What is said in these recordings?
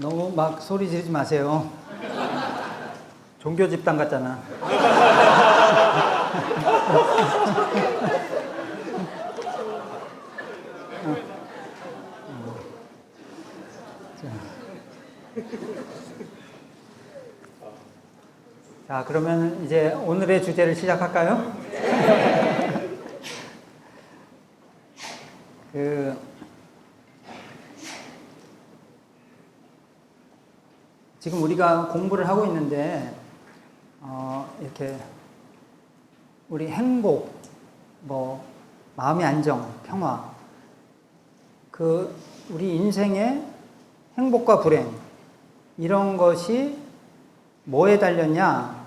너무 막 소리 지르지 마세요. 종교 집단 같잖아. 자, 그러면 이제 오늘의 주제를 시작할까요? 지금 우리가 공부를 하고 있는데, 이렇게, 우리 행복, 마음의 안정, 평화, 우리 인생의 행복과 불행, 이런 것이 뭐에 달렸냐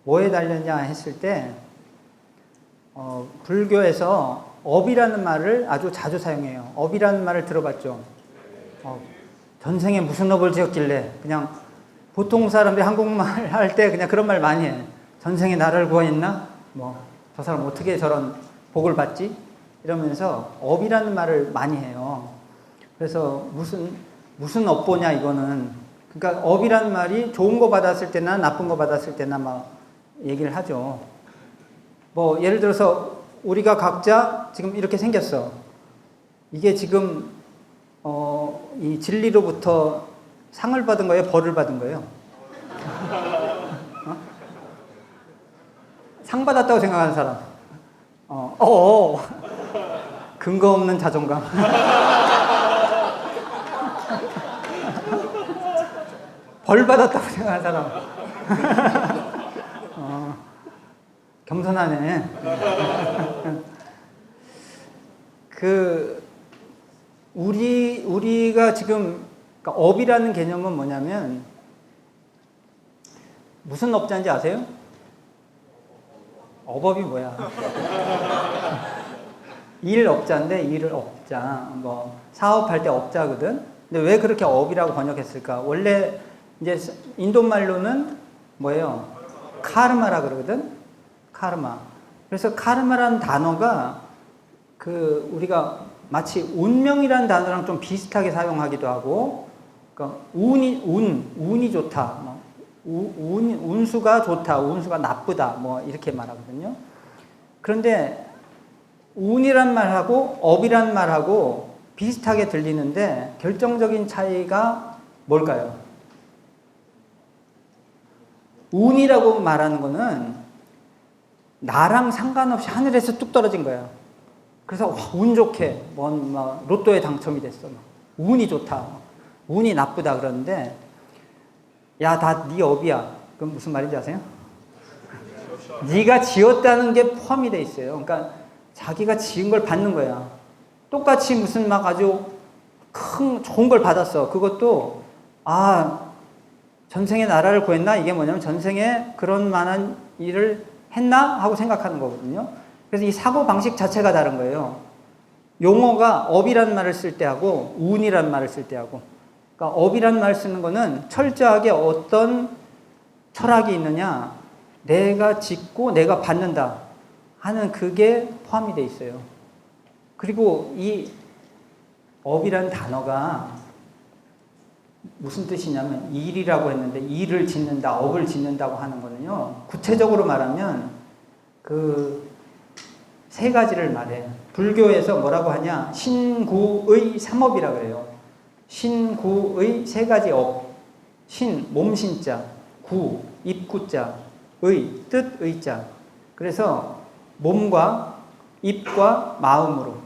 했을 때, 불교에서 업이라는 말을 아주 자주 사용해요. 업이라는 말을 들어봤죠? 전생에 무슨 업을 지었길래, 그냥 보통 사람들이 한국말 할 때 그냥 그런 말 많이 해. 전생에 나를 구원했나? 저 사람 어떻게 저런 복을 받지? 이러면서 업이라는 말을 많이 해요. 그래서 무슨 업보냐, 이거는. 그러니까 업이라는 말이 좋은 거 받았을 때나 나쁜 거 받았을 때나 막 얘기를 하죠. 예를 들어서 우리가 각자 지금 이렇게 생겼어. 이게 지금 이 진리로부터 상을 받은 거예요? 벌을 받은 거예요? 상 받았다고 생각하는 사람. 근거 없는 자존감. 벌 받았다고 생각하는 사람. 겸손하네. 우리가 지금, 그러니까 업이라는 개념은 뭐냐면, 무슨 업자인지 아세요? 업이 뭐야? 일 업자인데, 일을 업자. 사업할 때 업자거든? 근데 왜 그렇게 업이라고 번역했을까? 원래, 이제, 인도 말로는 뭐예요? 카르마라 그러거든? 카르마. 그래서 카르마라는 단어가, 우리가 마치 운명이라는 단어랑 좀 비슷하게 사용하기도 하고, 그러니까 운이 좋다, 운수가 좋다, 운수가 나쁘다, 이렇게 말하거든요. 그런데 운이란 말하고 업이란 말하고 비슷하게 들리는데 결정적인 차이가 뭘까요? 운이라고 말하는 거는 나랑 상관없이 하늘에서 뚝 떨어진 거야. 그래서 운 좋게 로또에 당첨이 됐어. 운이 좋다. 운이 나쁘다 그러는데, 야, 다 네 업이야. 그럼 무슨 말인지 아세요? 네가 지었다는 게 포함이 돼 있어요. 그러니까 자기가 지은 걸 받는 거야. 똑같이 무슨 아주 좋은 걸 받았어. 그것도 전생에 나라를 구했나? 이게 뭐냐면 전생에 그런 만한 일을 했나? 하고 생각하는 거거든요. 그래서 이 사고방식 자체가 다른 거예요. 용어가 업이라는 말을 쓸 때 하고 운이라는 말을 쓸 때 하고, 그러니까 업이라는 말을 쓰는 거는 철저하게 어떤 철학이 있느냐, 내가 짓고 내가 받는다 하는 그게 포함이 돼 있어요. 그리고 이 업이라는 단어가 무슨 뜻이냐면 일이라고 했는데, 일을 짓는다, 업을 짓는다고 하는 거는요, 구체적으로 말하면 세 가지를 말해. 불교에서 뭐라고 하냐? 신구의 삼업이라고 그래요. 신구의 세 가지 업. 신, 몸신자. 구, 입구자. 의, 뜻의자. 그래서 몸과 입과 마음으로.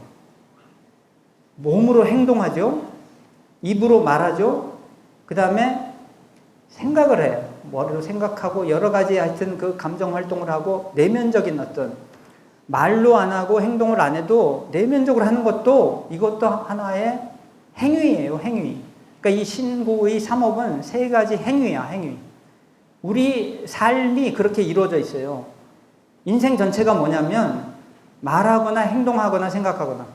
몸으로 행동하죠. 입으로 말하죠. 그 다음에 생각을 해요. 머리로 생각하고 여러 가지 하여튼 그 감정 활동을 하고, 내면적인 어떤 말로 안 하고 행동을 안 해도 내면적으로 하는 것도, 이것도 하나의 행위예요, 행위. 그러니까 이 신구의 삼업은 세 가지 행위야, 행위. 우리 삶이 그렇게 이루어져 있어요. 인생 전체가 뭐냐면 말하거나 행동하거나 생각하거나.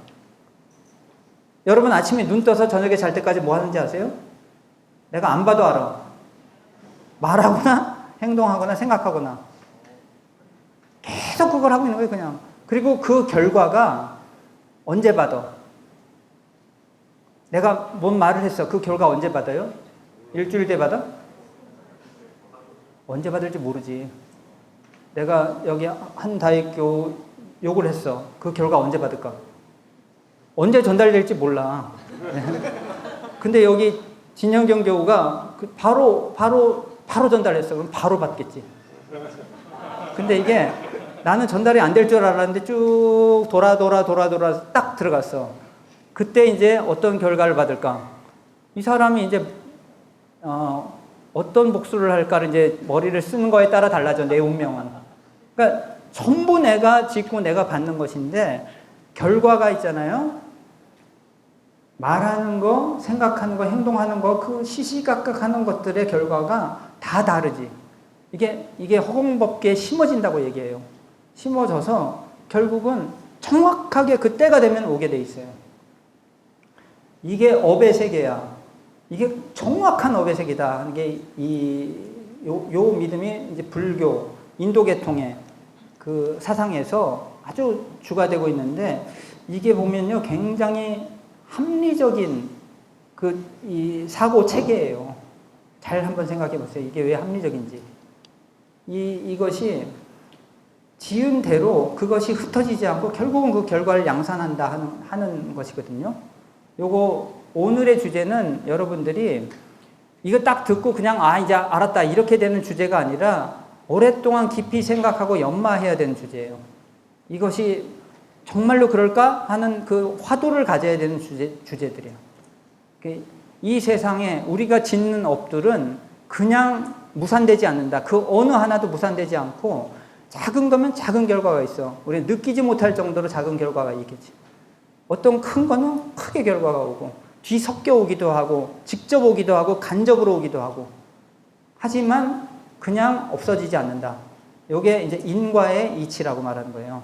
여러분 아침에 눈 떠서 저녁에 잘 때까지 뭐 하는지 아세요? 내가 안 봐도 알아. 말하거나 행동하거나 생각하거나. 계속 그걸 하고 있는 거예요, 그냥. 그리고 그 결과가 언제 받아? 내가 뭔 말을 했어. 그 결과 언제 받아요? 일주일 뒤에 받아? 언제 받을지 모르지. 내가 여기 한 다익교 욕을 했어. 그 결과 언제 받을까? 언제 전달될지 몰라. 근데 여기 진영경 교우가 바로 전달했어. 그럼 바로 받겠지. 근데 이게 나는 전달이 안 될 줄 알았는데 쭉 돌아 딱 들어갔어. 그때 이제 어떤 결과를 받을까? 이 사람이 이제 어떤 복수를 할까를 이제 머리를 쓰는 거에 따라 달라져, 내 운명은. 그러니까 전부 내가 짓고 내가 받는 것인데 결과가 있잖아요. 말하는 거, 생각하는 거, 행동하는 거, 그 시시각각 하는 것들의 결과가 다 다르지. 이게 허공법계에 심어진다고 얘기해요. 심어져서 결국은 정확하게 그 때가 되면 오게 돼 있어요. 이게 업의 세계야. 이게 정확한 업의 세계다 하는 게 요 믿음이 이제 불교, 인도 계통의 그 사상에서 아주 주가 되고 있는데, 이게 보면요 굉장히 합리적인 이 사고 체계예요. 잘 한번 생각해 보세요. 이게 왜 합리적인지. 이것이 지은 대로 그것이 흩어지지 않고 결국은 그 결과를 양산한다 하는 것이거든요. 요거 오늘의 주제는 여러분들이 이거 딱 듣고 그냥 이제 알았다 이렇게 되는 주제가 아니라 오랫동안 깊이 생각하고 연마해야 되는 주제예요. 이것이 정말로 그럴까 하는 그 화두를 가져야 되는 주제들이에요. 이 세상에 우리가 짓는 업들은 그냥 무산되지 않는다. 그 어느 하나도 무산되지 않고 작은 거면 작은 결과가 있어. 우리는 느끼지 못할 정도로 작은 결과가 있겠지. 어떤 큰 거는 크게 결과가 오고 뒤섞여 오기도 하고 직접 오기도 하고 간접으로 오기도 하고, 하지만 그냥 없어지지 않는다. 이게 이제 인과의 이치라고 말하는 거예요.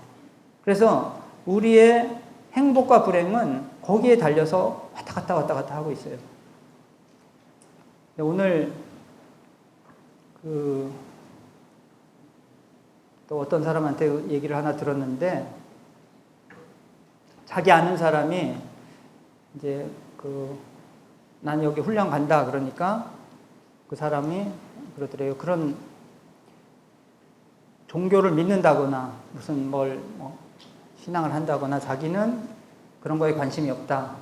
그래서 우리의 행복과 불행은 거기에 달려서 왔다 갔다 하고 있어요. 오늘 또 어떤 사람한테 얘기를 하나 들었는데, 자기 아는 사람이 이제 난 여기 훈련 간다 그러니까 그 사람이 그러더래요. 그런 종교를 믿는다거나 무슨 신앙을 한다거나 자기는 그런 거에 관심이 없다.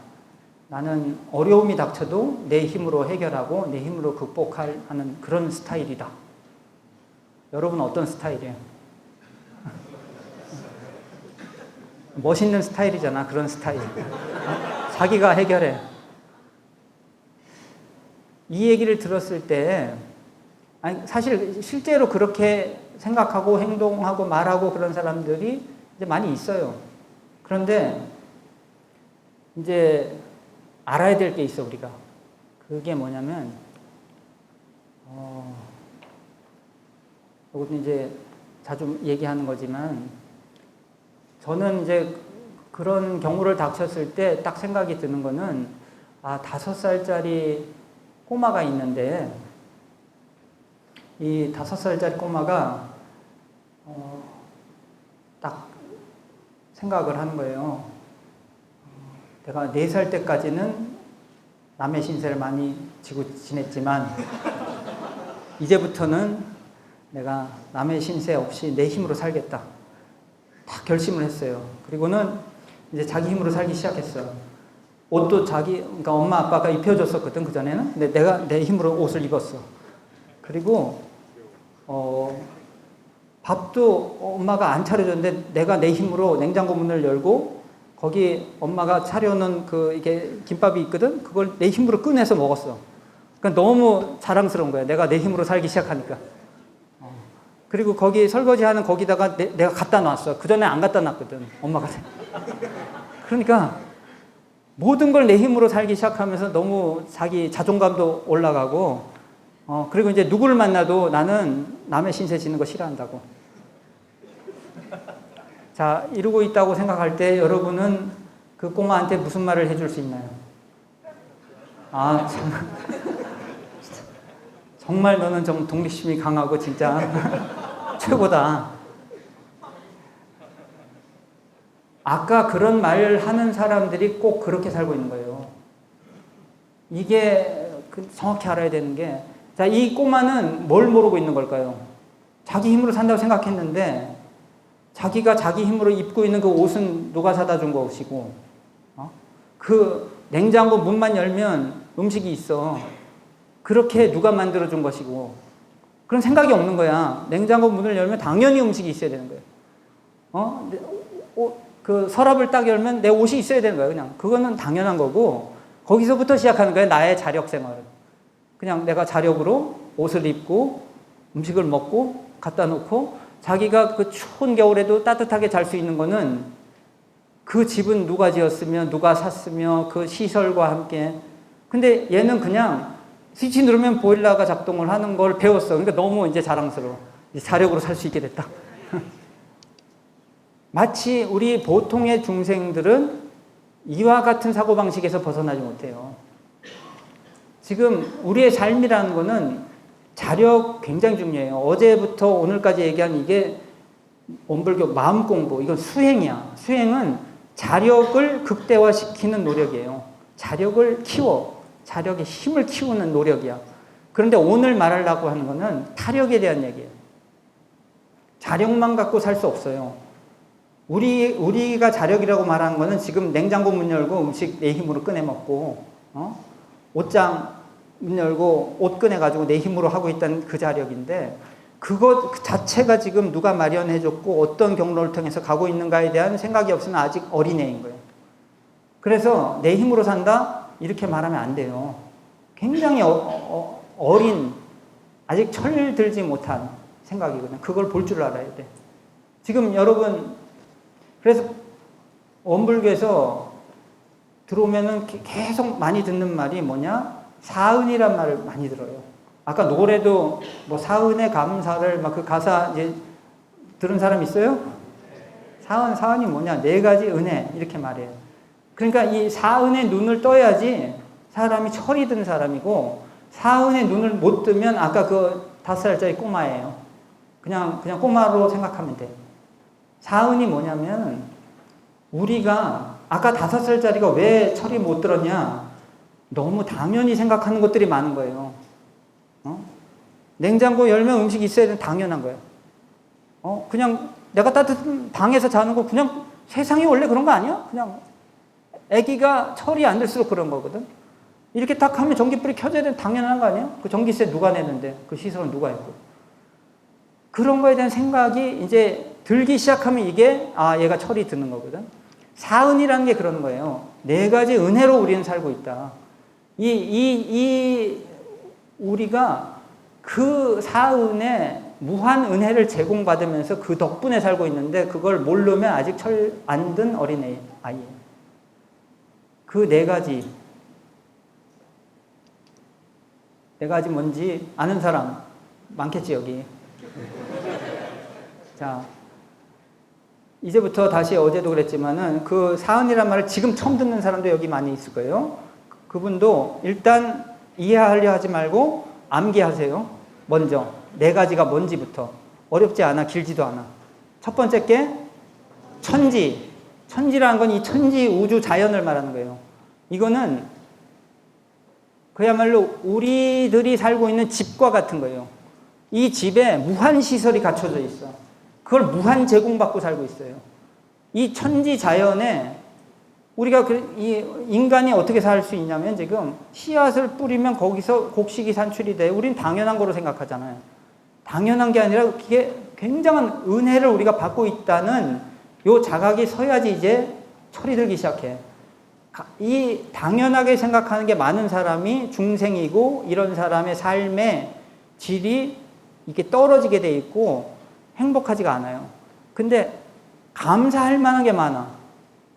나는 어려움이 닥쳐도 내 힘으로 해결하고 내 힘으로 극복하는 그런 스타일이다. 여러분 어떤 스타일이에요? 멋있는 스타일이잖아. 그런 스타일. 자기가 해결해. 이 얘기를 들었을 때 사실 실제로 그렇게 생각하고 행동하고 말하고 그런 사람들이 이제 많이 있어요. 그런데 이제 알아야 될 게 있어, 우리가. 그게 뭐냐면 이것도 이제 자주 얘기하는 거지만, 저는 이제 그런 경우를 닥쳤을 때 딱 생각이 드는 거는 5살짜리 꼬마가 있는데, 이 5살짜리 꼬마가 딱 생각을 하는 거예요. 내가 4살 때까지는 남의 신세를 많이 지고 지냈지만 이제부터는 내가 남의 신세 없이 내 힘으로 살겠다. 딱 결심을 했어요. 그리고는 이제 자기 힘으로 살기 시작했어. 옷도 그러니까 엄마 아빠가 입혀줬었거든, 그전에는. 근데 내가 내 힘으로 옷을 입었어. 그리고 밥도 엄마가 안 차려줬는데 내가 내 힘으로 냉장고 문을 열고 거기 엄마가 차려놓은 이게 김밥이 있거든? 그걸 내 힘으로 꺼내서 먹었어. 그러니까 너무 자랑스러운 거야. 내가 내 힘으로 살기 시작하니까. 그리고 거기 설거지하는 거기다가 내가 갖다 놨어. 그전에 안 갖다 놨거든, 엄마가. 그러니까 모든 걸 내 힘으로 살기 시작하면서 너무 자기 자존감도 올라가고, 그리고 이제 누구를 만나도 나는 남의 신세 지는 거 싫어한다고. 자, 이러고 있다고 생각할 때 여러분은 그 꼬마한테 무슨 말을 해줄 수 있나요? 정말 너는 좀 독립심이 강하고 진짜 최고다. 아까 그런 말을 하는 사람들이 꼭 그렇게 살고 있는 거예요. 이게 정확히 알아야 되는 게, 자, 이 꼬마는 뭘 모르고 있는 걸까요? 자기 힘으로 산다고 생각했는데, 자기가 자기 힘으로 입고 있는 그 옷은 누가 사다 준 것이고, 그 냉장고 문만 열면 음식이 있어. 그렇게 누가 만들어 준 것이고, 그런 생각이 없는 거야. 냉장고 문을 열면 당연히 음식이 있어야 되는 거예요. 그 서랍을 딱 열면 내 옷이 있어야 되는 거예요. 그냥 그거는 당연한 거고, 거기서부터 시작하는 거예요. 나의 자력 생활을. 그냥 내가 자력으로 옷을 입고 음식을 먹고 갖다 놓고, 자기가 그 추운 겨울에도 따뜻하게 잘 수 있는 거는 그 집은 누가 지었으며 누가 샀으며 그 시설과 함께. 근데 얘는 그냥 스위치 누르면 보일러가 작동을 하는 걸 배웠어. 그러니까 너무 이제 자랑스러워. 이제 자력으로 살 수 있게 됐다. 마치 우리 보통의 중생들은 이와 같은 사고방식에서 벗어나지 못해요. 지금 우리의 삶이라는 거는 자력 굉장히 중요해요. 어제부터 오늘까지 얘기한 이게 원불교 마음 공부, 이건 수행이야. 수행은 자력을 극대화시키는 노력이에요. 자력을 키워. 자력의 힘을 키우는 노력이야. 그런데 오늘 말하려고 하는 거는 타력에 대한 얘기예요. 자력만 갖고 살 수 없어요. 우리가 자력이라고 말하는 거는 지금 냉장고 문 열고 음식 내 힘으로 꺼내 먹고, 옷장 문 열고 옷 꺼내가지고 내 힘으로 하고 있다는 그 자력인데, 그것 자체가 지금 누가 마련해줬고 어떤 경로를 통해서 가고 있는가에 대한 생각이 없으면 아직 어린애인 거예요. 그래서 내 힘으로 산다? 이렇게 말하면 안 돼요. 굉장히 어린, 아직 철들지 못한 생각이거든요. 그걸 볼 줄 알아야 돼. 지금 여러분, 그래서 원불교에서 들어오면은 계속 많이 듣는 말이 뭐냐? 사은이란 말을 많이 들어요. 아까 노래도 뭐 사은의 감사를 막 그 가사 이제 들은 사람 있어요? 사은이 뭐냐? 네 가지 은혜 이렇게 말해요. 그러니까 이 사은의 눈을 떠야지 사람이 철이 든 사람이고, 사은의 눈을 못 뜨면 아까 그 5살짜리 꼬마예요. 그냥 꼬마로 생각하면 돼. 사은이 뭐냐면, 우리가 아까 5살짜리가 왜 철이 못 들었냐? 너무 당연히 생각하는 것들이 많은 거예요. 냉장고 열면 음식이 있어야 되는 당연한 거예요. 그냥 내가 따뜻한 방에서 자는 거 그냥 세상이 원래 그런 거 아니야? 그냥 아기가 철이 안 들수록 그런 거거든. 이렇게 딱 하면 전기불이 켜져야 되는 당연한 거 아니야? 그 전기세 누가 내는데, 그 시설은 누가 했고. 그런 거에 대한 생각이 이제 들기 시작하면 이게, 얘가 철이 드는 거거든. 사은이라는 게 그런 거예요. 네 가지 은혜로 우리는 살고 있다. 우리가 그 사은에 무한 은혜를 제공받으면서 그 덕분에 살고 있는데, 그걸 모르면 아직 철 안 든 어린 아이예요. 그 네 가지 뭔지 아는 사람 많겠지, 여기. 자, 이제부터 다시, 어제도 그랬지만은 그 사은이란 말을 지금 처음 듣는 사람도 여기 많이 있을 거예요. 그분도 일단 이해하려 하지 말고 암기하세요. 먼저 네 가지가 뭔지부터. 어렵지 않아, 길지도 않아. 첫 번째 게 천지. 천지라는 건 이 천지 우주 자연을 말하는 거예요. 이거는 그야말로 우리들이 살고 있는 집과 같은 거예요. 이 집에 무한 시설이 갖춰져 있어. 그걸 무한 제공받고 살고 있어요. 이 천지 자연에 우리가 이 인간이 어떻게 살 수 있냐면, 지금 씨앗을 뿌리면 거기서 곡식이 산출이 돼. 우린 당연한 거로 생각하잖아요. 당연한 게 아니라 그게 굉장한 은혜를 우리가 받고 있다는 요 자각이 서야지 이제 철이 들기 시작해. 이 당연하게 생각하는 게 많은 사람이 중생이고, 이런 사람의 삶의 질이 이렇게 떨어지게 돼 있고 행복하지가 않아요. 근데 감사할 만한 게 많아.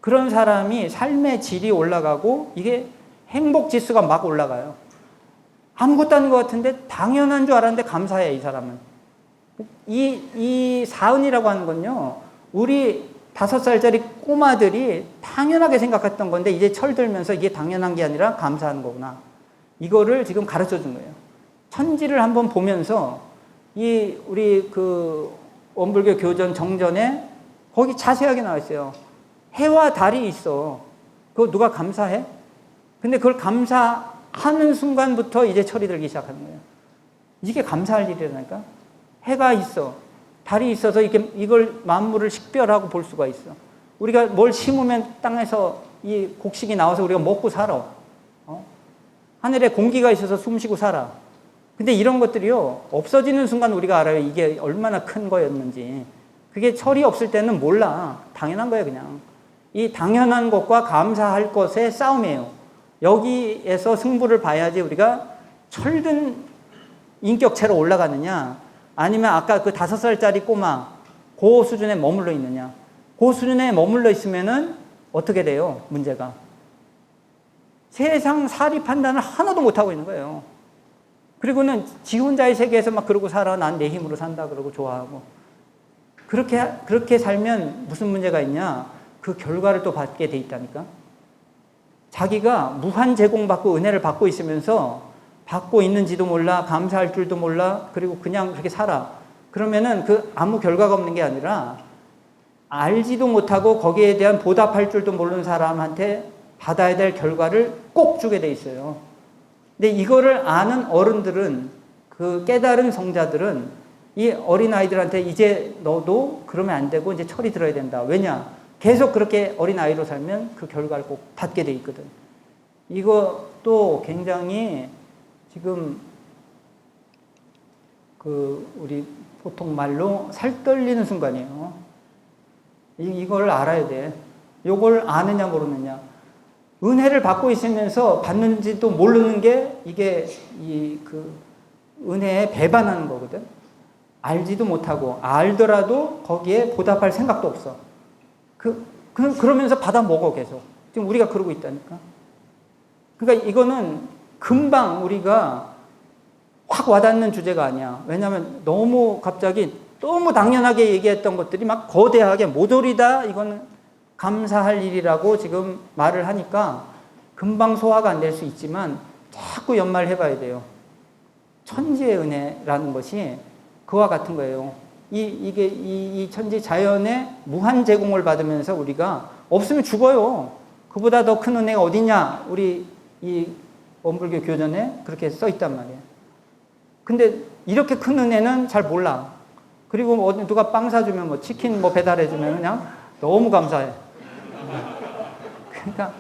그런 사람이 삶의 질이 올라가고 이게 행복 지수가 막 올라가요. 아무것도 아닌 것 같은데 당연한 줄 알았는데 감사해, 이 사람은. 이 사은이라고 하는 건요, 우리 5살짜리 꼬마들이 당연하게 생각했던 건데 이제 철들면서 이게 당연한 게 아니라 감사하는 거구나. 이거를 지금 가르쳐 준 거예요. 천지를 한번 보면서 우리 그 원불교 교전 정전에 거기 자세하게 나와 있어요. 해와 달이 있어. 그거 누가 감사해? 근데 그걸 감사 하는 순간부터 이제 철이 들기 시작하는 거예요. 이게 감사할 일이라니까. 해가 있어. 달이 있어서 이걸 만물을 식별하고 볼 수가 있어. 우리가 뭘 심으면 땅에서 이 곡식이 나와서 우리가 먹고 살아. 하늘에 공기가 있어서 숨 쉬고 살아. 근데 이런 것들이요, 없어지는 순간 우리가 알아요. 이게 얼마나 큰 거였는지. 그게 철이 없을 때는 몰라. 당연한 거예요, 그냥. 이 당연한 것과 감사할 것의 싸움이에요. 여기에서 승부를 봐야지 우리가 철든 인격체로 올라가느냐, 아니면 아까 그 5살짜리 꼬마, 그 수준에 머물러 있느냐. 그 수준에 머물러 있으면은 어떻게 돼요, 문제가? 세상 사리 판단을 하나도 못하고 있는 거예요. 그리고는 지 혼자의 세계에서 막 그러고 살아. 난 내 힘으로 산다 그러고 좋아하고. 그렇게 살면 무슨 문제가 있냐? 그 결과를 또 받게 돼 있다니까. 자기가 무한 제공받고 은혜를 받고 있으면서 받고 있는지도 몰라, 감사할 줄도 몰라, 그리고 그냥 그렇게 살아. 그러면은 그 아무 결과가 없는 게 아니라 알지도 못하고 거기에 대한 보답할 줄도 모르는 사람한테 받아야 될 결과를 꼭 주게 돼 있어요. 근데 이거를 아는 어른들은, 그 깨달은 성자들은 이 어린아이들한테 이제 너도 그러면 안 되고 이제 철이 들어야 된다. 왜냐? 계속 그렇게 어린아이로 살면 그 결과를 꼭 받게 돼 있거든. 이것도 굉장히 지금 우리 보통 말로 살 떨리는 순간이에요. 이걸 알아야 돼. 이걸 아느냐 모르느냐. 은혜를 받고 있으면서 받는지도 모르는 게 이게 은혜에 배반하는 거거든. 알지도 못하고 알더라도 거기에 보답할 생각도 없어. 그러면서 받아 먹어 계속. 지금 우리가 그러고 있다니까. 그러니까 이거는 금방 우리가 확 와닿는 주제가 아니야. 왜냐하면 너무 갑자기 너무 당연하게 얘기했던 것들이 막 거대하게 모조리다 이거는 감사할 일이라고 지금 말을 하니까 금방 소화가 안 될 수 있지만 자꾸 연말해봐야 돼요. 천지의 은혜라는 것이 그와 같은 거예요. 이 천지 자연의 무한 제공을 받으면서 우리가 없으면 죽어요. 그보다 더 큰 은혜가 어디냐? 우리 이 원불교 교전에 그렇게 써 있단 말이에요. 근데 이렇게 큰 은혜는 잘 몰라. 그리고 어디 누가 빵 사주면 뭐 치킨 뭐 배달해주면 그냥 너무 감사해. 그러니까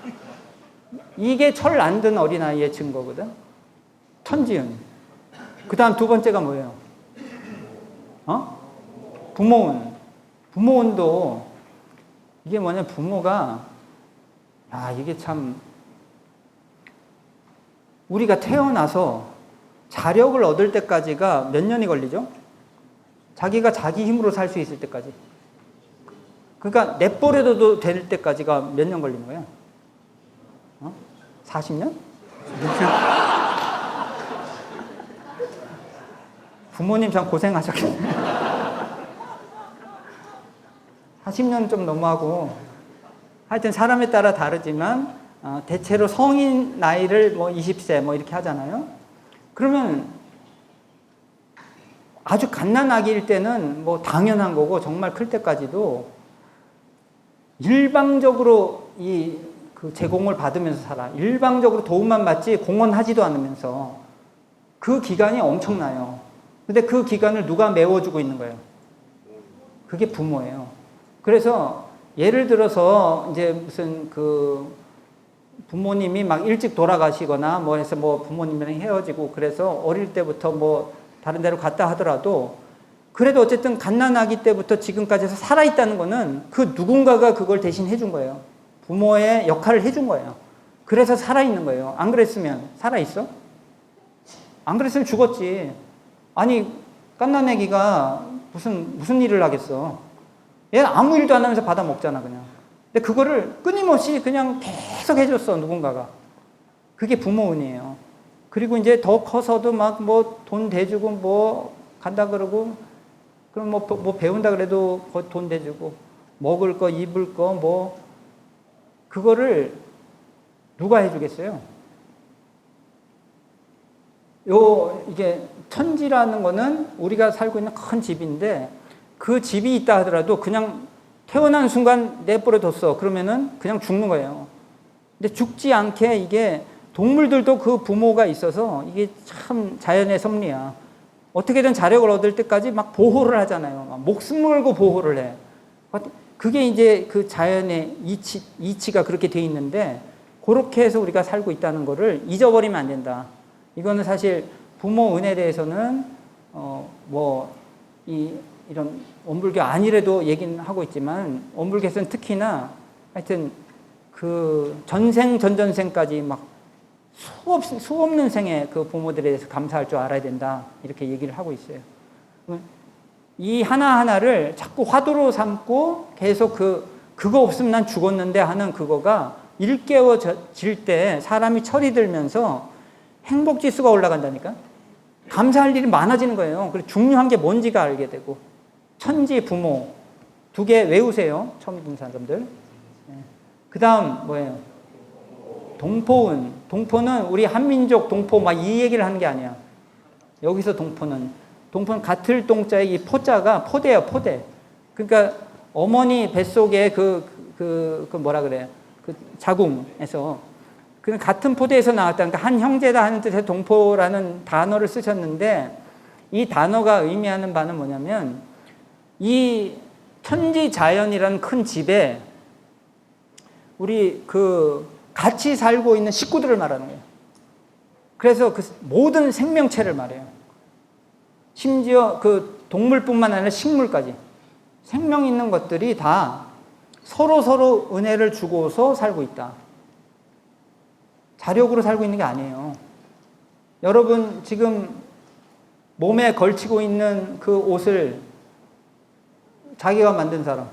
이게 철 안 든 어린아이의 증거거든. 천지은. 그 다음 두 번째가 뭐예요? 부모운. 부모운도 이게 뭐냐, 부모가 이게 참 우리가 태어나서 자력을 얻을 때까지가 몇 년이 걸리죠? 자기가 자기 힘으로 살 수 있을 때까지. 그러니까 넷버려도 될 때까지가 몇 년 걸리는 거예요? 40년? 부모님 참 고생하셨겠네. 40년 좀 너무하고. 하여튼 사람에 따라 다르지만 대체로 성인 나이를 뭐 20세 뭐 이렇게 하잖아요. 그러면 아주 갓난아기일 때는 뭐 당연한 거고 정말 클 때까지도 일방적으로 그 제공을 받으면서 살아. 일방적으로 도움만 받지 공헌하지도 않으면서 그 기간이 엄청나요. 근데 그 기간을 누가 메워주고 있는 거예요? 그게 부모예요. 그래서 예를 들어서 이제 무슨 그 부모님이 막 일찍 돌아가시거나 뭐 해서 뭐 부모님이랑 헤어지고 그래서 어릴 때부터 뭐 다른 데로 갔다 하더라도 그래도 어쨌든 갓난아기 때부터 지금까지 해서 살아있다는 거는 그 누군가가 그걸 대신 해준 거예요. 부모의 역할을 해준 거예요. 그래서 살아있는 거예요. 안 그랬으면 살아있어? 안 그랬으면 죽었지. 아니 갓난아기가 무슨 일을 하겠어. 얘는 아무 일도 안 하면서 받아 먹잖아 그냥. 근데 그거를 끊임없이 그냥 계속 해줬어 누군가가. 그게 부모 은이에요. 그리고 이제 더 커서도 막 뭐 돈 대주고 뭐 간다 그러고 그럼 뭐 배운다 그래도 돈 대주고 먹을 거 입을 거 뭐 그거를 누가 해주겠어요? 이게 천지라는 거는 우리가 살고 있는 큰 집인데 그 집이 있다 하더라도 그냥 태어난 순간 내버려 뒀어. 그러면은 그냥 죽는 거예요. 근데 죽지 않게 이게 동물들도 그 부모가 있어서 이게 참 자연의 섭리야. 어떻게든 자력을 얻을 때까지 막 보호를 하잖아요. 막 목숨 걸고 보호를 해. 그게 이제 그 자연의 이치가 그렇게 돼 있는데, 그렇게 해서 우리가 살고 있다는 거를 잊어버리면 안 된다. 이거는 사실 부모 은혜에 대해서는 이런 원불교 아니래도 얘기는 하고 있지만, 원불교에서는 특히나 하여튼 그 전생 전전생까지 막 수 없는 생의 그 부모들에 대해서 감사할 줄 알아야 된다, 이렇게 얘기를 하고 있어요. 이 하나하나를 자꾸 화두로 삼고 계속 그거 없으면 난 죽었는데 하는 그거가 일깨워질 때 사람이 철이 들면서 행복지수가 올라간다니까. 감사할 일이 많아지는 거예요. 그리고 중요한 게 뭔지가 알게 되고. 천지, 부모 두 개 외우세요, 처음 듣는 사람들. 그 다음 뭐예요? 동포은. 동포는 우리 한민족 동포 막 이 얘기를 하는 게 아니야. 여기서 동포는 같을 동자의 이 포자가 포대예요, 포대. 그러니까 어머니 뱃속에 그 뭐라 그래요? 그 자궁에서 그 같은 포대에서 나왔다니까 한 형제다 하는 뜻의 동포라는 단어를 쓰셨는데, 이 단어가 의미하는 바는 뭐냐면 이 천지 자연이라는 큰 집에 우리 같이 살고 있는 식구들을 말하는 거예요. 그래서 그 모든 생명체를 말해요. 심지어 그 동물뿐만 아니라 식물까지. 생명 있는 것들이 다 서로 은혜를 주고서 살고 있다. 자력으로 살고 있는 게 아니에요. 여러분 지금 몸에 걸치고 있는 그 옷을 자기가 만든 사람,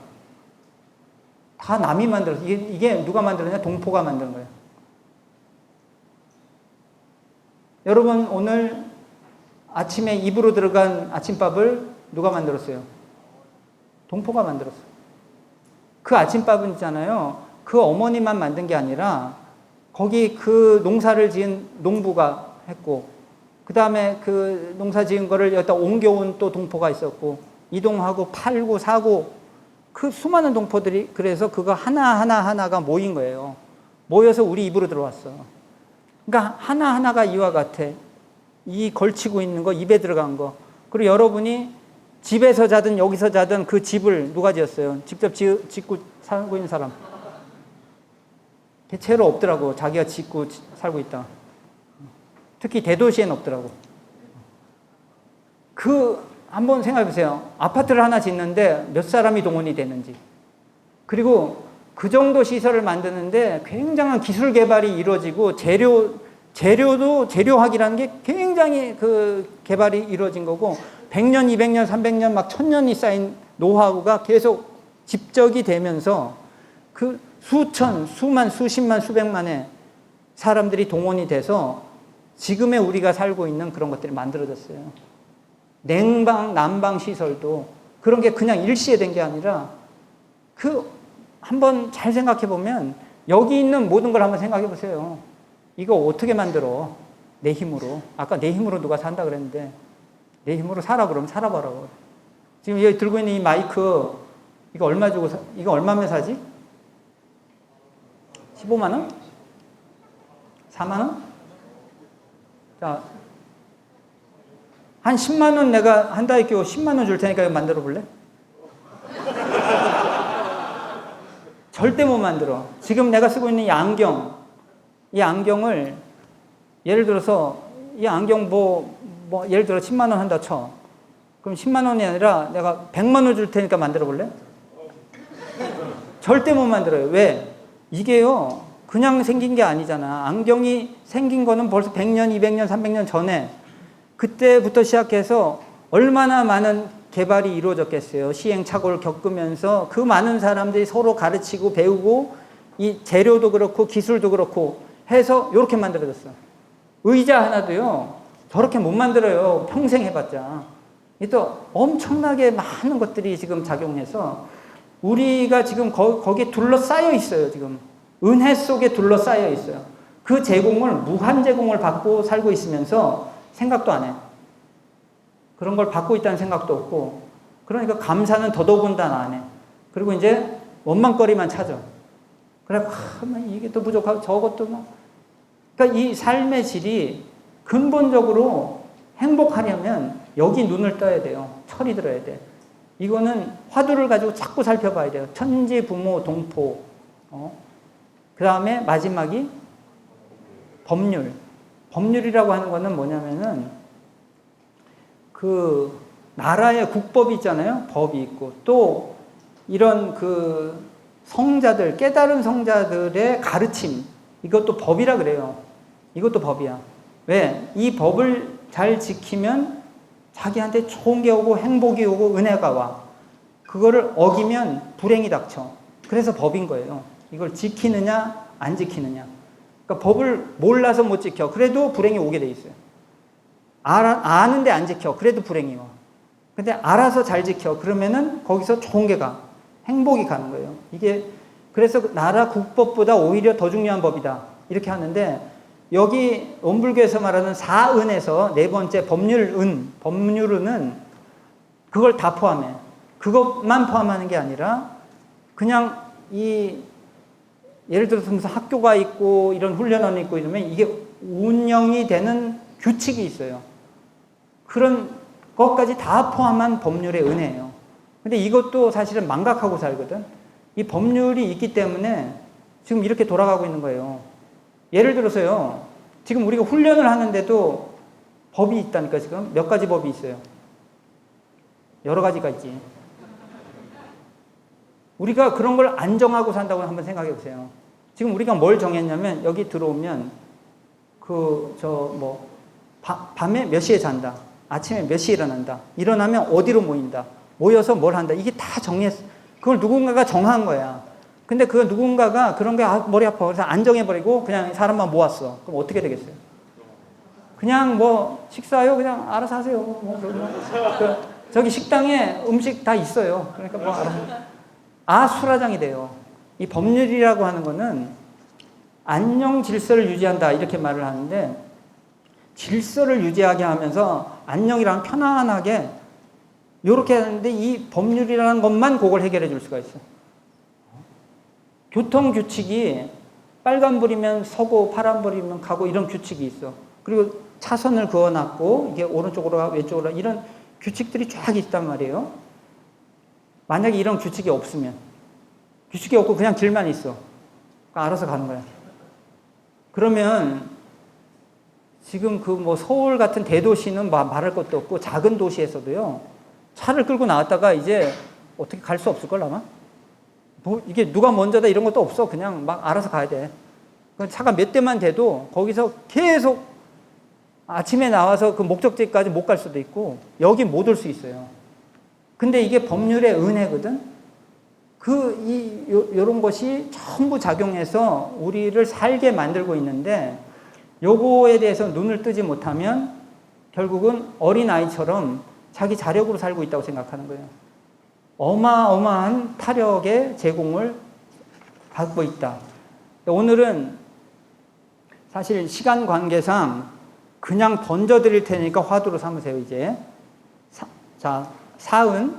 다 남이 만들었어. 이게 누가 만들었냐? 동포가 만든 거예요. 여러분 오늘 아침에 입으로 들어간 아침밥을 누가 만들었어요? 동포가 만들었어요. 그 아침밥은 있잖아요, 그 어머니만 만든 게 아니라 거기 그 농사를 지은 농부가 했고, 그 다음에 그 농사 지은 거를 여기다 옮겨온 또 동포가 있었고, 이동하고 팔고 사고, 그 수많은 동포들이, 그래서 그거 하나가 모인 거예요. 모여서 우리 입으로 들어왔어. 그러니까 하나하나가 이와 같아. 이 걸치고 있는 거, 입에 들어간 거. 그리고 여러분이 집에서 자든 여기서 자든 그 집을 누가 지었어요? 직접 짓고 살고 있는 사람. 대체로 없더라고. 자기가 짓고 살고 있다. 특히 대도시엔 없더라고. 한번 생각해 보세요. 아파트를 하나 짓는데 몇 사람이 동원이 되는지. 그리고 그 정도 시설을 만드는데 굉장한 기술 개발이 이루어지고, 재료학이라는 게 굉장히 그 개발이 이루어진 거고, 100년, 200년, 300년, 막 1000년이 쌓인 노하우가 계속 집적이 되면서 그 수만, 수십만, 수백만의 사람들이 동원이 돼서 지금의 우리가 살고 있는 그런 것들이 만들어졌어요. 냉방, 난방 시설도 그런 게 그냥 일시에 된 게 아니라, 한번 잘 생각해 보면 여기 있는 모든 걸 한번 생각해 보세요. 이거 어떻게 만들어? 내 힘으로. 아까 내 힘으로 누가 산다 그랬는데, 내 힘으로 살아 그러면 살아보라고. 지금 여기 들고 있는 이 마이크, 이거 얼마 주고 이거 얼마면 사지? 15만 원? 4만 원? 자, 한 10만 원 내가 한 달에 끼고 10만 원 줄 테니까 이거 만들어 볼래? 절대 못 만들어. 지금 내가 쓰고 있는 이 안경을 예를 들어서 이 안경 예를 들어 10만 원 한다 쳐. 그럼 10만 원이 아니라 내가 100만 원 줄 테니까 만들어 볼래? 절대 못 만들어요. 왜? 이게요, 그냥 생긴 게 아니잖아. 안경이 생긴 거는 벌써 100년, 200년, 300년 전에, 그때부터 시작해서 얼마나 많은 개발이 이루어졌겠어요. 시행착오를 겪으면서 그 많은 사람들이 서로 가르치고 배우고, 이 재료도 그렇고 기술도 그렇고 해서 이렇게 만들어졌어. 의자 하나도요, 저렇게 못 만들어요. 평생 해봤자. 또 엄청나게 많은 것들이 지금 작용해서 우리가 지금 거기에 둘러싸여 있어요. 지금 은혜 속에 둘러싸여 있어요. 그 제공을, 무한 제공을 받고 살고 있으면서 생각도 안 해. 그런 걸 받고 있다는 생각도 없고, 그러니까 감사는 더더군다나 안 해. 그리고 이제 원망거리만 찾아. 그래, 이게 또 부족하고 저것도 막. 그러니까 이 삶의 질이 근본적으로 행복하려면 여기 눈을 떠야 돼요. 철이 들어야 돼. 이거는 화두를 가지고 자꾸 살펴봐야 돼요. 천지, 부모, 동포. 그 다음에 마지막이 법률. 법률이라고 하는 거는 뭐냐면은 그 나라의 국법이 있잖아요. 법이 있고 또 이런 그 성자들, 깨달은 성자들의 가르침. 이것도 법이라 그래요. 이것도 법이야. 왜? 이 법을 잘 지키면 자기한테 좋은 게 오고 행복이 오고 은혜가 와. 그거를 어기면 불행이 닥쳐. 그래서 법인 거예요. 이걸 지키느냐 안 지키느냐. 그러니까 법을 몰라서 못 지켜. 그래도 불행이 오게 돼 있어요. 아는데 안 지켜. 그래도 불행이 와. 근데 알아서 잘 지켜. 그러면은 거기서 좋은 게 가. 행복이 가는 거예요. 이게 그래서 나라 국법보다 오히려 더 중요한 법이다. 이렇게 하는데 여기 원불교에서 말하는 사은에서 네 번째 법률은 그걸 다 포함해. 그것만 포함하는 게 아니라 그냥 이 예를 들어서 무슨 학교가 있고 이런 훈련원이 있고 이러면 이게 운영이 되는 규칙이 있어요. 그런 것까지 다 포함한 법률의 은혜예요. 근데 이것도 사실은 망각하고 살거든. 이 법률이 있기 때문에 지금 이렇게 돌아가고 있는 거예요. 예를 들어서요. 지금 우리가 훈련을 하는데도 법이 있다니까 지금. 몇 가지 법이 있어요. 여러 가지가 있지. 우리가 그런 걸 안 정하고 산다고 한번 생각해 보세요. 지금 우리가 뭘 정했냐면 여기 들어오면 밤에 몇 시에 잔다. 아침에 몇 시에 일어난다. 일어나면 어디로 모인다. 모여서 뭘 한다. 이게 다 정했어. 그걸 누군가가 정한 거야. 근데 그 누군가가 그런 게 머리 아파. 그래서 안 정해버리고 그냥 사람만 모았어. 그럼 어떻게 되겠어요? 그냥 뭐 식사요? 그냥 알아서 하세요. 저기 식당에 음식 다 있어요. 그러니까 뭐 알아서. 아수라장이 돼요. 이 법률이라고 하는 거는 안녕 질서를 유지한다. 이렇게 말을 하는데 질서를 유지하게 하면서 안녕이랑 편안하게 이렇게 하는데 이 법률이라는 것만 그걸 해결해 줄 수가 있어. 교통규칙이 빨간불이면 서고 파란불이면 가고 이런 규칙이 있어. 그리고 차선을 그어놨고 이게 오른쪽으로 가고 왼쪽으로 가고 이런 규칙들이 쫙 있단 말이에요. 만약에 이런 규칙이 없으면 규칙이 없고 그냥 길만 있어. 그러니까 알아서 가는 거야. 그러면 지금 그 뭐 서울 같은 대도시는 말할 것도 없고 작은 도시에서도요. 차를 끌고 나왔다가 이제 어떻게 갈 수 없을걸 아마? 뭐 이게 누가 먼저다 이런 것도 없어. 그냥 막 알아서 가야 돼. 차가 몇 대만 돼도 거기서 계속 아침에 나와서 그 목적지까지 못 갈 수도 있고 여기 못 올 수 있어요. 근데 이게 법률의 은혜거든. 요런 것이 전부 작용해서 우리를 살게 만들고 있는데 요거에 대해서 눈을 뜨지 못하면 결국은 어린아이처럼 자기 자력으로 살고 있다고 생각하는 거예요. 어마어마한 타력의 제공을 받고 있다. 오늘은 사실 시간 관계상 그냥 던져드릴 테니까 화두로 삼으세요, 이제. 사은.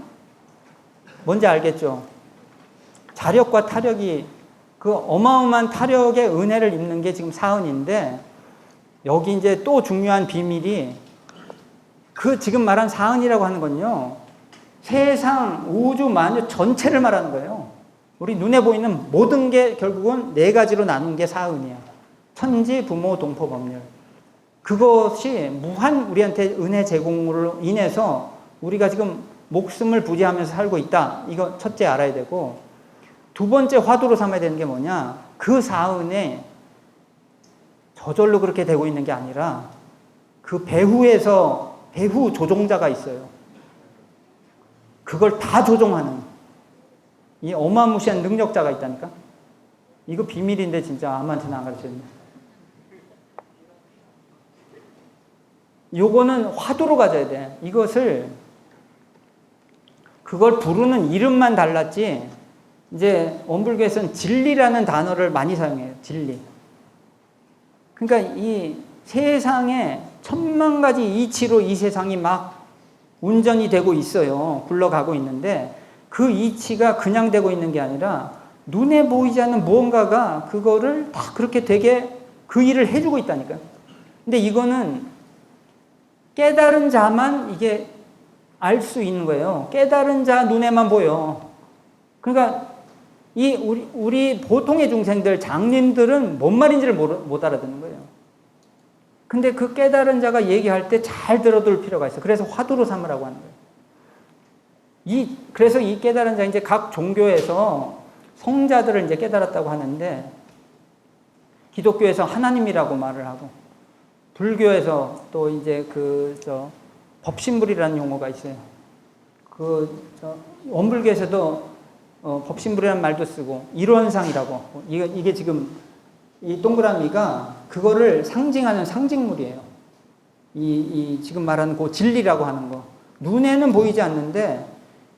뭔지 알겠죠? 자력과 타력이 그 어마어마한 타력의 은혜를 입는 게 지금 사은인데 여기 이제 또 중요한 비밀이 그 지금 말한 사은이라고 하는 건요. 세상, 우주, 만유 전체를 말하는 거예요. 우리 눈에 보이는 모든 게 결국은 네 가지로 나눈 게 사은이야. 천지, 부모, 동포, 법률. 그것이 무한 우리한테 은혜 제공으로 인해서 우리가 지금 목숨을 부지하면서 살고 있다. 이거 첫째 알아야 되고 두 번째 화두로 삼아야 되는 게 뭐냐. 그 사은에 저절로 그렇게 되고 있는 게 아니라 그 배후 조종자가 있어요. 그걸 다 조종하는 이 어마무시한 능력자가 있다니까. 이거 비밀인데 진짜 아무한테나 안 가르쳐줬네. 요거는 화두로 가져야 돼. 그걸 부르는 이름만 달랐지 이제 원불교에서는 진리라는 단어를 많이 사용해요. 진리. 그러니까 이 세상에 천만 가지 이치로 이 세상이 막 운전이 되고 있어요. 굴러가고 있는데 그 이치가 그냥 되고 있는 게 아니라 눈에 보이지 않는 무언가가 그거를 다 그렇게 되게 그 일을 해주고 있다니까요. 근데 이거는 깨달은 자만 이게 알 수 있는 거예요. 깨달은 자 눈에만 보여. 그러니까 이 우리 보통의 중생들, 장님들은 뭔 말인지를 못 알아듣는 거예요. 근데 그 깨달은 자가 얘기할 때 잘 들어둘 필요가 있어요. 그래서 화두로 삼으라고 하는 거예요. 그래서 이 깨달은 자, 이제 각 종교에서 성자들을 이제 깨달았다고 하는데, 기독교에서 하나님이라고 말을 하고, 불교에서 또 이제 법신불이라는 용어가 있어요. 원불교에서도 법신불이라는 말도 쓰고, 일원상이라고. 이게 지금 이 동그라미가 그거를 상징하는 상징물이에요. 지금 말하는 그 진리라고 하는 거. 눈에는 보이지 않는데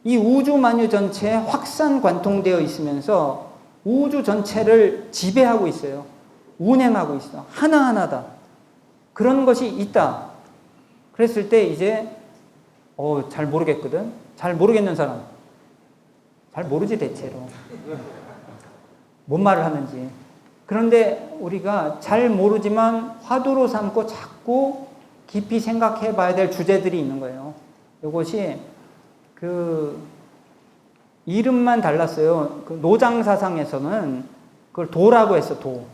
이 우주 만유 전체에 확산 관통되어 있으면서 우주 전체를 지배하고 있어요. 운행하고 있어. 하나하나다. 그런 것이 있다. 그랬을 때 이제 잘 모르겠거든. 잘 모르겠는 사람. 잘 모르지 대체로. 뭔 말을 하는지. 그런데 우리가 잘 모르지만 화두로 삼고 자꾸 깊이 생각해 봐야 될 주제들이 있는 거예요. 이것이 이름만 달랐어요. 노장사상에서는 그걸 도라고 했어, 도.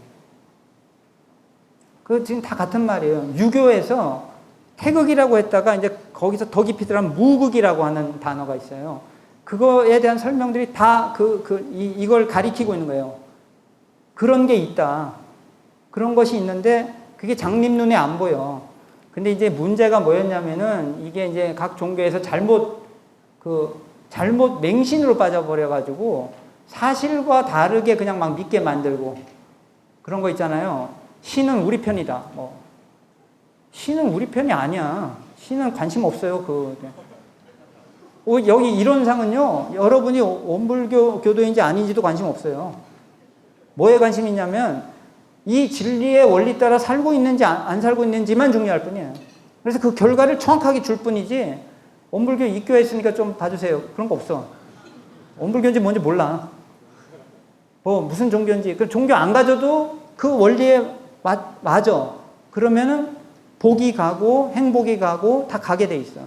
지금 다 같은 말이에요. 유교에서 태극이라고 했다가 이제 거기서 더 깊이 들어가면 무극이라고 하는 단어가 있어요. 그거에 대한 설명들이 다 이걸 가리키고 있는 거예요. 그런 게 있다. 그런 것이 있는데 그게 장님 눈에 안 보여. 근데 이제 문제가 뭐였냐면은 이게 이제 각 종교에서 잘못 맹신으로 빠져버려가지고 사실과 다르게 그냥 막 믿게 만들고 그런 거 있잖아요. 신은 우리 편이다. 신은 우리 편이 아니야. 신은 관심 없어요. 여기 이론상은요, 여러분이 원불교 교도인지 아닌지도 관심 없어요. 뭐에 관심이 있냐면 이 진리의 원리 따라 살고 있는지 안 살고 있는지만 중요할 뿐이에요. 그래서 그 결과를 정확하게 줄 뿐이지 원불교 입교했으니까 좀 봐주세요. 그런 거 없어. 원불교인지 뭔지 몰라. 무슨 종교인지. 그 종교 안 가져도 그 원리에 맞아. 그러면은 복이 가고 행복이 가고 다 가게 돼 있어.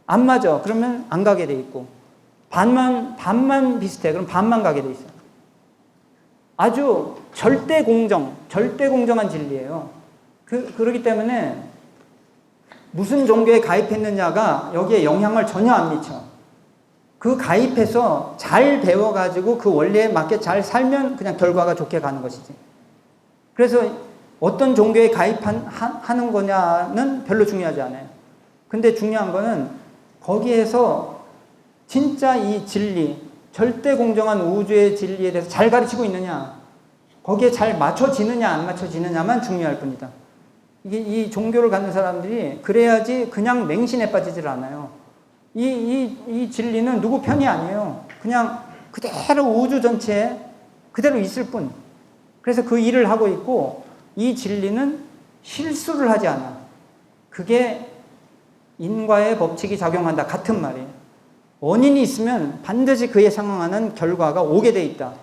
안 맞아. 그러면 안 가게 돼 있고. 반만 비슷해. 그럼 반만 가게 돼 있어. 아주 절대공정한 진리예요. 그렇기 때문에 무슨 종교에 가입했느냐가 여기에 영향을 전혀 안 미쳐. 그 가입해서 잘 배워가지고 그 원리에 맞게 잘 살면 그냥 결과가 좋게 가는 것이지. 그래서 어떤 종교에 가입하는 거냐는 별로 중요하지 않아요. 근데 중요한 거는 거기에서 진짜 이 진리, 절대 공정한 우주의 진리에 대해서 잘 가르치고 있느냐, 거기에 잘 맞춰지느냐 안 맞춰지느냐만 중요할 뿐이다. 이 종교를 갖는 사람들이 그래야지 그냥 맹신에 빠지질 않아요. 이 진리는 누구 편이 아니에요. 그냥 그대로 우주 전체에 그대로 있을 뿐. 그래서 그 일을 하고 있고 이 진리는 실수를 하지 않아. 그게 인과의 법칙이 작용한다. 같은 말이에요. 원인이 있으면 반드시 그에 상응하는 결과가 오게 돼 있다.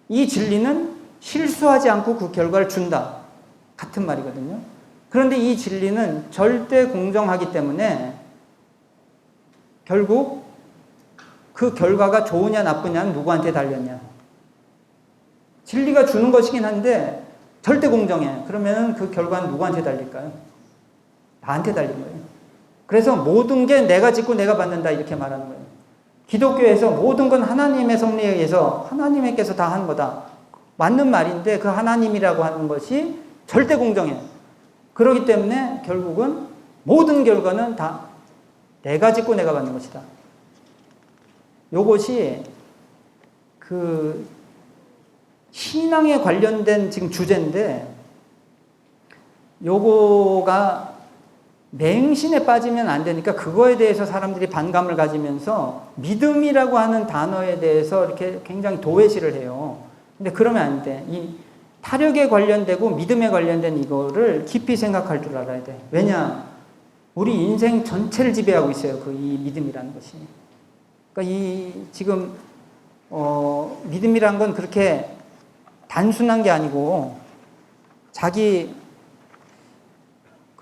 이 진리는 실수하지 않고 그 결과를 준다. 같은 말이거든요. 그런데 이 진리는 절대 공정하기 때문에 결국 그 결과가 좋으냐 나쁘냐는 누구한테 달렸냐. 진리가 주는 것이긴 한데 절대 공정해. 그러면 그 결과는 누구한테 달릴까요? 나한테 달린 거예요. 그래서 모든 게 내가 짓고 내가 받는다 이렇게 말하는 거예요. 기독교에서 모든 건 하나님의 섭리에 의해서 하나님께서 다 하는 거다. 맞는 말인데 그 하나님이라고 하는 것이 절대 공정해. 그렇기 때문에 결국은 모든 결과는 다 내가 짓고 내가 받는 것이다. 요것이 신앙에 관련된 지금 주제인데 요거가 맹신에 빠지면 안 되니까 그거에 대해서 사람들이 반감을 가지면서 믿음이라고 하는 단어에 대해서 이렇게 굉장히 도외시를 해요. 근데 그러면 안 돼. 이 타력에 관련되고 믿음에 관련된 이거를 깊이 생각할 줄 알아야 돼. 왜냐? 우리 인생 전체를 지배하고 있어요. 이 믿음이라는 것이. 그러니까 지금 믿음이란 건 그렇게 단순한 게 아니고 자기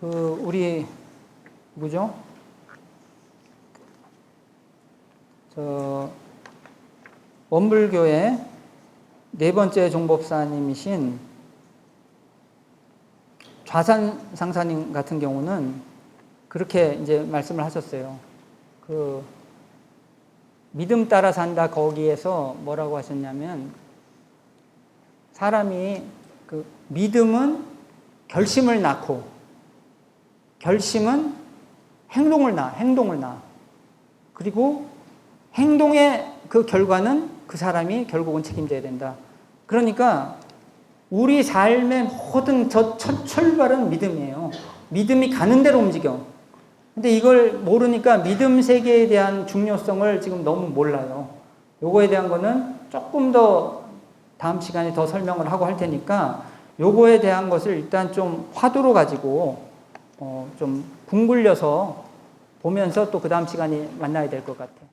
우리 누구죠? 원불교의 네 번째 종법사님이신 좌산상사님 같은 경우는 그렇게 이제 말씀을 하셨어요. 믿음 따라 산다 거기에서 뭐라고 하셨냐면, 사람이 믿음은 결심을 낳고, 결심은 행동을 낳아. 그리고 행동의 그 결과는 그 사람이 결국은 책임져야 된다. 그러니까 우리 삶의 모든 첫 출발은 믿음이에요. 믿음이 가는 대로 움직여. 근데 이걸 모르니까 믿음 세계에 대한 중요성을 지금 너무 몰라요. 요거에 대한 거는 조금 더 다음 시간에 더 설명을 하고 할 테니까 요거에 대한 것을 일단 좀 화두로 가지고 좀 붕 굴려서 보면서 또 그 다음 시간에 만나야 될 것 같아요.